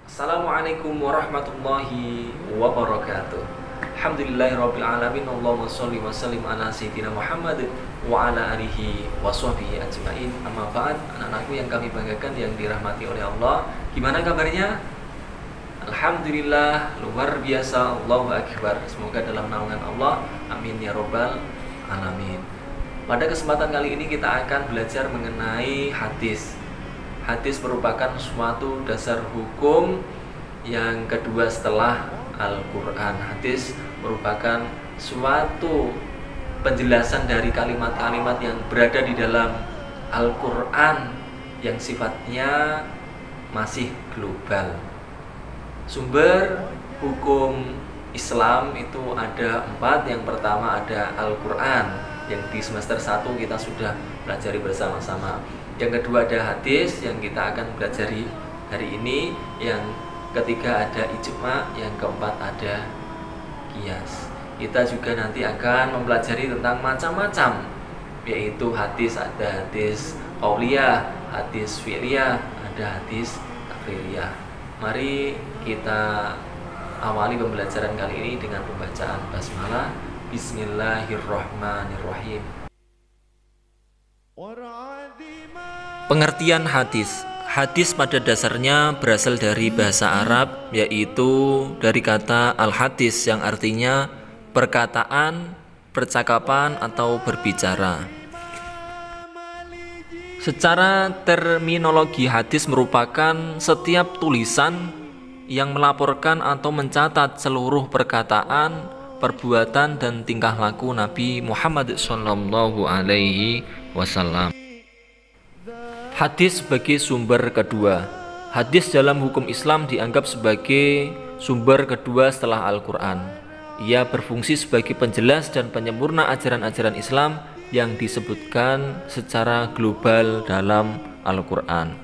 Assalamualaikum warahmatullahi wabarakatuh. Alhamdulillahirrabbilalamin. Allahumma sholli wa sallim ala sayyidina Muhammad wa ala alihi wa sahbihi ajma'in. Amma ba'd, anak-anakku yang kami banggakan, yang dirahmati oleh Allah, gimana kabarnya? Alhamdulillah, luar biasa. Allahu Akbar. Semoga dalam naungan Allah, amin ya robbal alamin. Pada kesempatan kali ini kita akan belajar mengenai hadis. Hadis merupakan suatu dasar hukum yang kedua setelah Al-Quran. Hadis merupakan suatu penjelasan dari kalimat-kalimat yang berada di dalam Al-Quran yang sifatnya masih global. Sumber hukum Islam itu ada 4. Yang pertama ada Al-Quran, yang di semester 1 kita sudah pelajari bersama-sama. Yang kedua ada hadis yang kita akan pelajari hari ini. Yang ketiga ada ijma. Yang keempat ada qiyas. Kita juga nanti akan mempelajari tentang macam-macam, yaitu hadis. Ada hadis qauliyah, hadis fi'liyah, ada hadis takririyah. Mari kita awali pembelajaran kali ini dengan pembacaan basmalah. Bismillahirrahmanirrahim. Pengertian hadis. Hadis pada dasarnya berasal dari bahasa Arab, yaitu dari kata al-hadis yang artinya perkataan, percakapan atau berbicara. Secara terminologi, hadis merupakan setiap tulisan yang melaporkan atau mencatat seluruh perkataan, perbuatan dan tingkah laku Nabi Muhammad SAW. Hadis sebagai sumber kedua. Hadis dalam hukum Islam dianggap sebagai sumber kedua setelah Al-Quran. Ia berfungsi sebagai penjelas dan penyempurna ajaran-ajaran Islam yang disebutkan secara global dalam Al-Quran.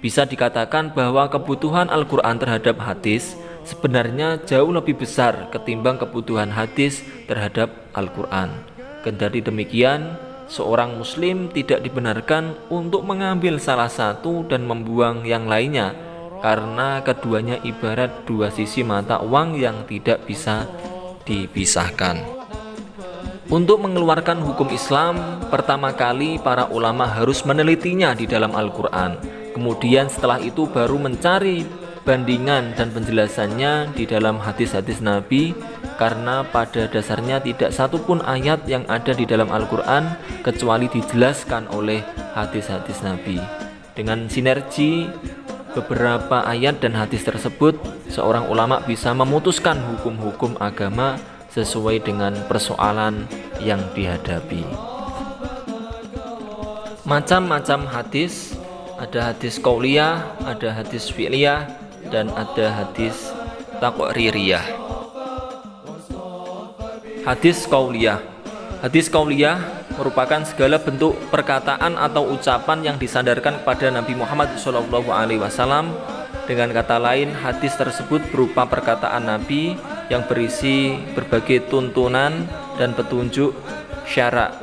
Bisa dikatakan bahwa kebutuhan Al-Quran terhadap hadis sebenarnya jauh lebih besar ketimbang kebutuhan hadis terhadap Al-Quran. Kendati demikian, seorang muslim tidak dibenarkan untuk mengambil salah satu dan membuang yang lainnya, karena keduanya ibarat dua sisi mata uang yang tidak bisa dipisahkan. Untuk mengeluarkan hukum Islam, pertama kali para ulama harus menelitinya di dalam Al-Quran. Kemudian setelah itu baru mencari bandingan dan penjelasannya di dalam hadis-hadis Nabi, karena pada dasarnya tidak satupun ayat yang ada di dalam Al-Quran kecuali dijelaskan oleh hadis-hadis Nabi. Dengan sinergi beberapa ayat dan hadis tersebut, seorang ulama bisa memutuskan hukum-hukum agama sesuai dengan persoalan yang dihadapi. Macam-macam hadis, ada hadis qauliyah, ada hadis fi'liyah, dan ada hadis taqririyah. Hadis qauliyah. Hadis qauliyah merupakan segala bentuk perkataan atau ucapan yang disandarkan kepada Nabi Muhammad SAW. Dengan kata lain, hadis tersebut berupa perkataan Nabi yang berisi berbagai tuntunan dan petunjuk syara,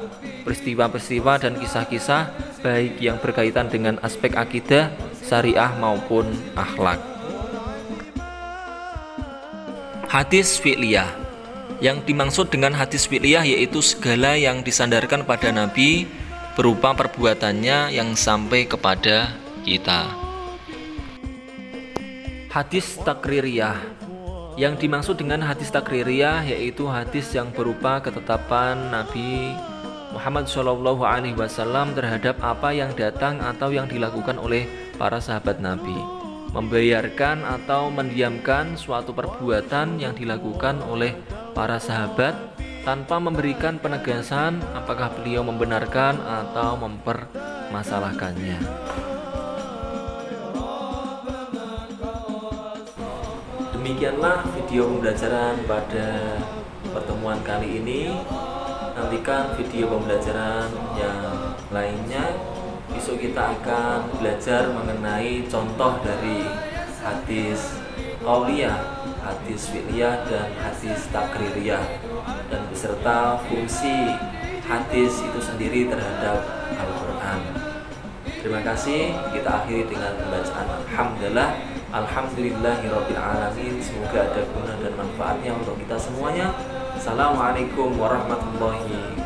peristiwa-peristiwa dan kisah-kisah, baik yang berkaitan dengan aspek akidah, syariah maupun akhlak. Hadis fi'liyah. Yang dimaksud dengan hadis fi'liyah yaitu segala yang disandarkan pada Nabi berupa perbuatannya yang sampai kepada kita. Hadis takririyah. Yang dimaksud dengan hadis takririyah yaitu hadis yang berupa ketetapan Nabi Muhammad SAW terhadap apa yang datang atau yang dilakukan oleh para sahabat Nabi, membayarkan atau mendiamkan suatu perbuatan yang dilakukan oleh para sahabat tanpa memberikan penegasan apakah beliau membenarkan atau mempermasalahkannya. Demikianlah video pembelajaran pada pertemuan kali ini. Nantikan video pembelajaran yang lainnya. besok kita akan belajar mengenai contoh dari hadis qauliyah, hadis fi'liyah, dan hadis takririyah, dan beserta fungsi hadis itu sendiri terhadap Al-Quran. Terima kasih. Kita akhiri dengan pembacaan Alhamdulillah. Alhamdulillahirabbil alamin. Semoga ada guna dan manfaatnya untuk kita semuanya. Assalamualaikum warahmatullahi wabarakatuh.